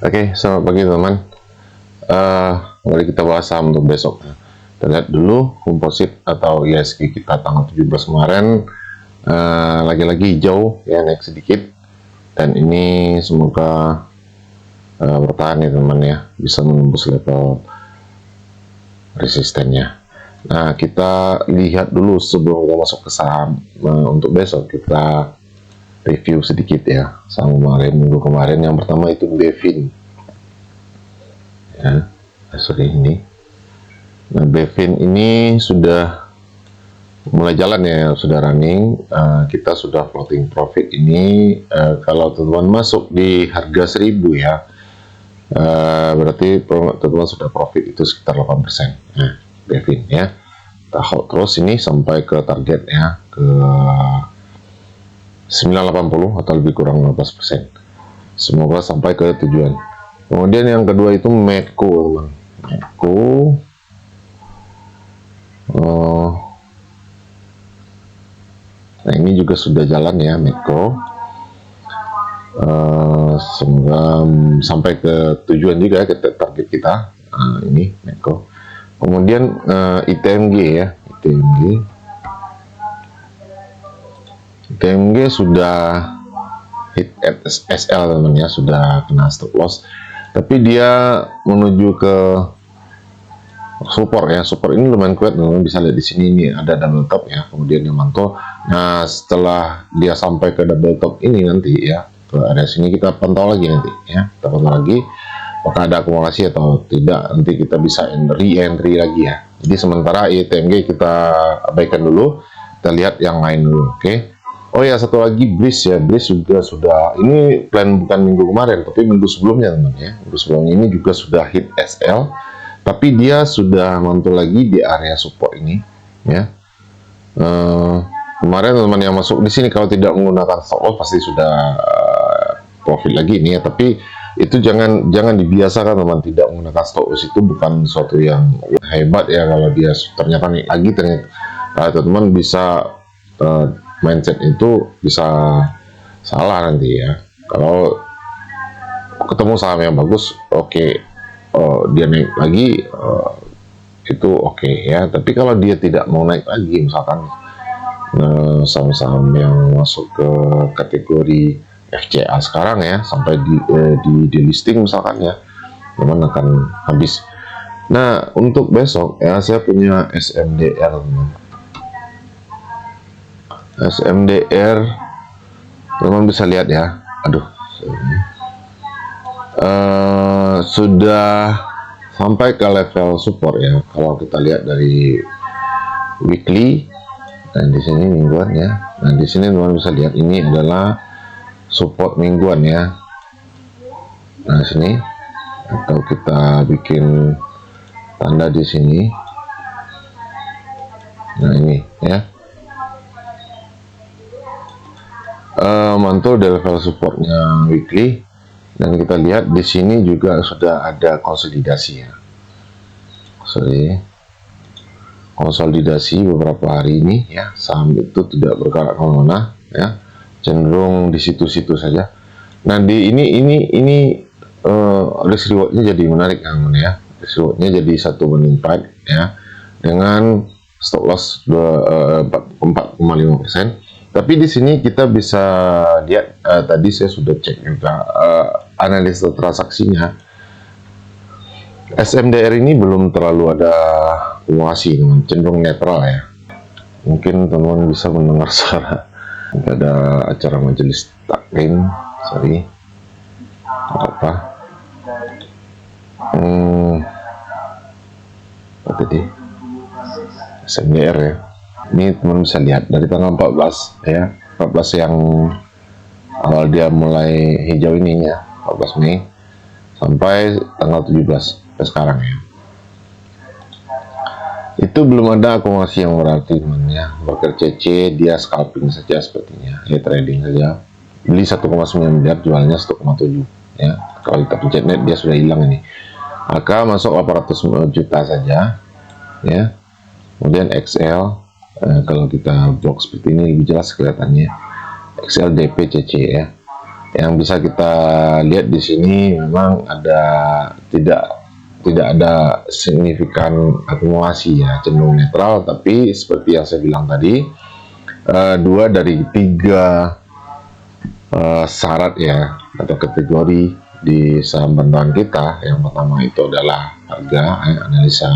Oke, selamat pagi teman. Mari kita bahas saham untuk besok. Kita lihat dulu komposit atau ISG kita tanggal 17 kemarin, lagi-lagi hijau ya, naik sedikit, dan ini semoga bertahan ya teman ya, bisa menembus level resistennya. Nah, kita lihat dulu sebelum kita masuk ke saham untuk besok. Kita review sedikit ya saham kemarin, minggu kemarin. Yang pertama itu Bevin ya, ini. Nah, Bevin ini sudah mulai jalan ya, sudah running. Kita sudah floating profit ini. Kalau teman-teman masuk di harga 1000 ya, berarti teman-teman sudah profit itu sekitar 8%. Nah, Bevin ya, tahu terus ini sampai ke target ya, ke 980 atau lebih kurang 15%. Semoga sampai ke tujuan. Kemudian yang kedua itu Medco. Nah, ini juga sudah jalan ya Medco. Semoga sampai ke tujuan juga ya, target kita. Ini Medco. Kemudian ITMG ya, ITMG sudah hit at SL teman ya, sudah kena stop loss, tapi dia menuju ke support ya. Support ini lumayan kuat teman, bisa lihat di sini, ini ada double top ya, kemudian yang mantul. Nah, setelah dia sampai ke double top ini nanti ya, ke area sini kita pantau lagi nanti ya, kita pantau lagi apakah ada akumulasi atau tidak. Nanti kita bisa re-entry lagi ya. Jadi sementara ITMG kita abaikan dulu, kita lihat yang lain dulu. Oke. Oh ya, satu lagi Bliss ya, Bliss juga sudah, ini plan bukan minggu kemarin tapi minggu sebelumnya teman ya. Minggu sebelumnya ini juga sudah hit SL, tapi dia sudah mantul lagi di area support ini ya. Kemarin teman yang masuk di sini kalau tidak menggunakan stop loss pasti sudah profit lagi ini ya. Tapi itu jangan dibiasakan teman, tidak menggunakan stop loss itu bukan sesuatu yang hebat ya. Kalau dia ternyata naik lagi, ternyata teman bisa mindset itu bisa salah nanti ya. Kalau ketemu saham yang bagus, oke, dia naik lagi, itu oke ya. Tapi kalau dia tidak mau naik lagi, misalkan saham-saham yang masuk ke kategori FCA sekarang ya, sampai di listing misalkan ya, teman akan habis. Nah, untuk besok ya, saya punya SMDR teman. SMDR teman bisa lihat ya, aduh, sudah sampai ke level support ya. Kalau kita lihat dari weekly dan di sini mingguan ya. Nah, di sini teman bisa lihat ini adalah support mingguan ya. Nah, sini atau kita bikin tanda di sini. Nah, ini ya, mantul di level supportnya weekly, dan kita lihat di sini juga sudah ada konsolidasi ya. Konsolidasi beberapa hari ini ya, saham itu tidak bergerak kemana ya, cenderung di situ-situ saja. Nah, di ini risk rewardnya jadi menarik ya. Risk rewardnya jadi 1/4 ya, dengan stop loss 4,5%. Tapi di sini kita bisa lihat, tadi saya sudah cek juga analisa transaksinya. SMDR ini belum terlalu ada akumulasi, cenderung netral ya. Mungkin teman-teman bisa mendengar suara, ada acara majelis taklim, apa tadi SMDR ya. Ini teman bisa lihat dari tanggal 14 ya, 14 yang awal dia mulai hijau ini ya, 14 Mei sampai tanggal 17 ke sekarang ya. Itu belum ada akumulasi yang berarti teman ya. Broker CC dia scalping saja sepertinya ya, trading saja. Beli 1,9 miliar, jualnya 1,7 ya. Kalau kita pencet net dia sudah hilang ini. Maka masuk 800 juta saja ya. Kemudian XL, kalau kita blok seperti ini lebih jelas kelihatannya, XLDP CC ya. Yang bisa kita lihat di sini memang tidak ada signifikan akumulasi ya, cenderung netral. Tapi seperti yang saya bilang tadi, 2 dari 3 syarat ya atau kategori di saham bantuan kita. Yang pertama itu adalah harga, analisa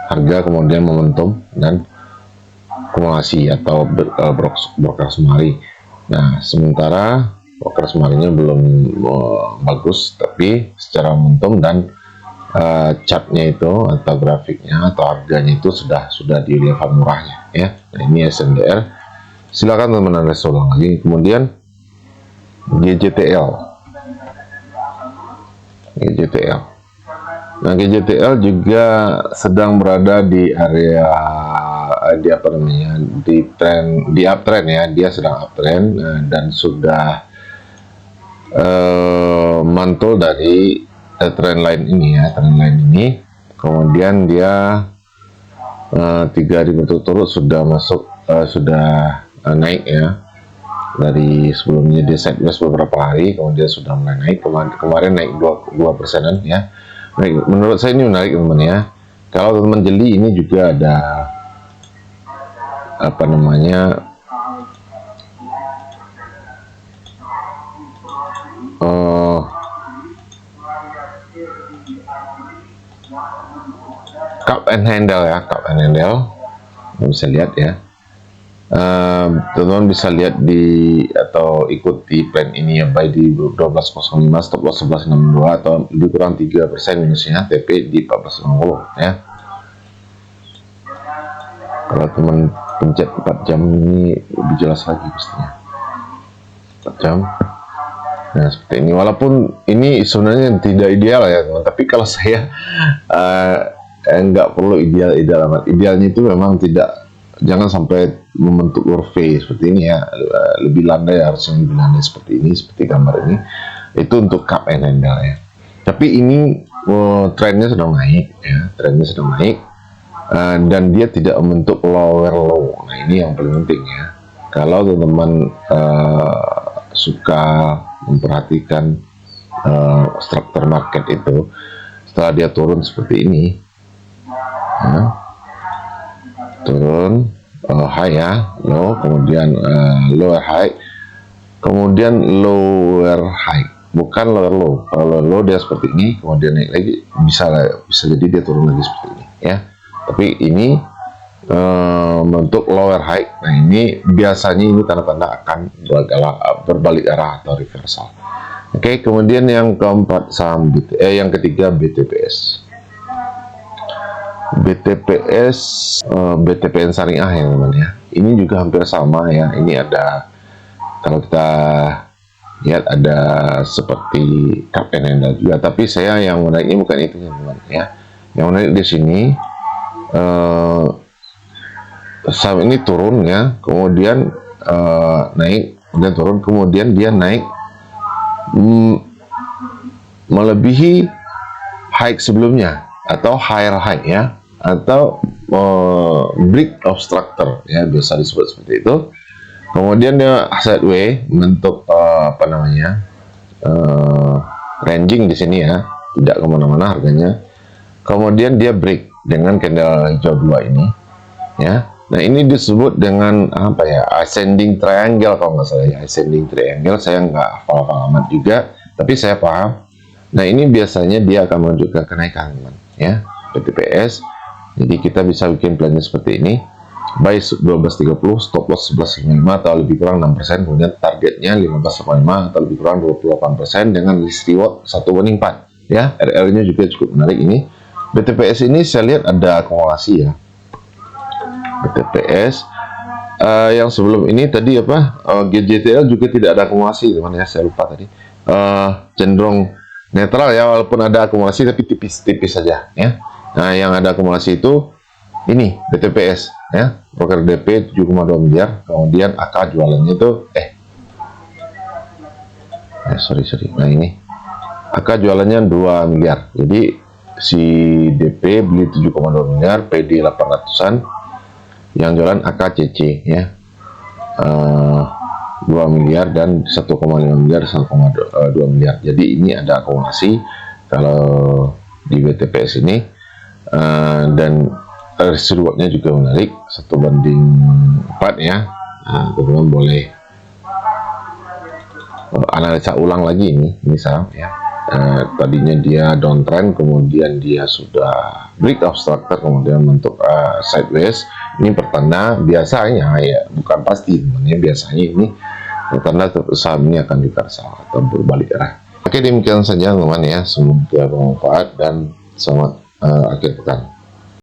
harga, kemudian momentum dan akumulasi atau broker semari. Nah, sementara broker semarinya belum bagus, tapi secara momentum dan chartnya itu atau grafiknya atau harganya itu sudah di level murahnya ya. Nah, ini SNDR. Silakan teman-teman Anda ulang lagi. Kemudian GJTL. Nah, GJTL juga sedang berada di area di uptrend ya. Dia sedang uptrend dan sudah mantul dari trend line ini. Kemudian dia 3 hari berturut-turut sudah masuk, sudah naik ya. Dari sebelumnya dia sideways beberapa hari, kemudian sudah mulai naik. Kemarin naik 2%-an ya. Menurut saya ini menarik teman ya. Kalau teman jeli, ini juga ada apa namanya, cup and handle ya, bisa lihat ya. Teman-teman bisa lihat atau ikuti plan ini ya, buy di 12.05, stop loss 11.62 atau lebih kurang 3% minusnya, TP di 14.50 ya. Kalau teman pencet 4 jam ini lebih jelas lagi pastinya. 4 jam. Nah, seperti ini. Walaupun ini sebenarnya tidak ideal ya teman, tapi kalau saya nggak perlu ideal amat. Idealnya itu memang jangan sampai membentuk W seperti ini ya. Lebih landai, harusnya lebih landai seperti ini, seperti gambar ini. Itu untuk cup and handle ya. Tapi ini trennya sedang naik ya, dan dia tidak membentuk lower low. Nah, ini yang paling penting ya. Kalau teman-teman suka memperhatikan struktur market itu, setelah dia turun seperti ini ya, turun high ya, low, kemudian lower high, kemudian lower high, bukan lower low. Kalau lower low dia seperti ini, kemudian naik lagi, bisa jadi dia turun lagi seperti ini ya. Tapi ini bentuk lower high. Nah, ini biasanya ini tanda-tanda akan berbalik arah atau reversal. Oke, kemudian yang keempat yang ketiga BTPS. BTPN Syariah ya teman ya. Ini juga hampir sama ya. Ini ada, kalau kita lihat ada seperti cup and handle juga. Tapi saya yang menariknya bukan itu teman ya. Yang menarik di sini saham ini turun ya, kemudian naik, kemudian turun, kemudian dia naik melebihi high sebelumnya atau higher high ya, atau break of structure ya, biasa disebut seperti itu. Kemudian dia sideways bentuk apa namanya, ranging di sini ya, tidak kemana-mana harganya. Kemudian dia break dengan candle hijau 2 ini ya. Nah, ini disebut dengan apa ya, ascending triangle kalau nggak salah ya, ascending triangle. Saya nggak hafal amat juga, tapi saya paham. Nah, ini biasanya dia akan menunjukkan kenaikan teman ya, BTPS. Jadi kita bisa bikin plannya seperti ini, buy 12.30, stop loss 11.5 atau lebih kurang 6%, kemudian targetnya 15.5 atau lebih kurang 28% dengan risk reward 1/4 ya. RR nya juga cukup menarik ini. BTPS ini saya lihat ada akumulasi ya. BTPS yang sebelum ini tadi apa, GJTL juga tidak ada akumulasi teman ya, saya lupa tadi. Cenderung netral ya, walaupun ada akumulasi tapi tipis-tipis saja ya. Nah, yang ada akumulasi itu ini BTPS ya, broker DP 7,2 miliar, kemudian AK jualannya itu sorry. Nah, ini AK jualannya 2 miliar. Jadi si DP beli 7,2 miliar, PD 800-an, yang jualan AKCC ya. 2 miliar dan 1,5 miliar 1,2 miliar. Jadi ini ada akumulasi kalau di BTPS ini, dan residualnya juga menarik 1/4 ya. Teman-teman boleh analisa ulang lagi ini misal ya. Tadinya dia downtrend, kemudian dia sudah break of structure, kemudian bentuk sideways. Ini pertanda biasanya ya, bukan pasti, biasanya ini pertanda saham ini akan reversal atau berbalik arah. Oke, demikian saja teman-teman ya, semoga bermanfaat dan selamat akhir pekan.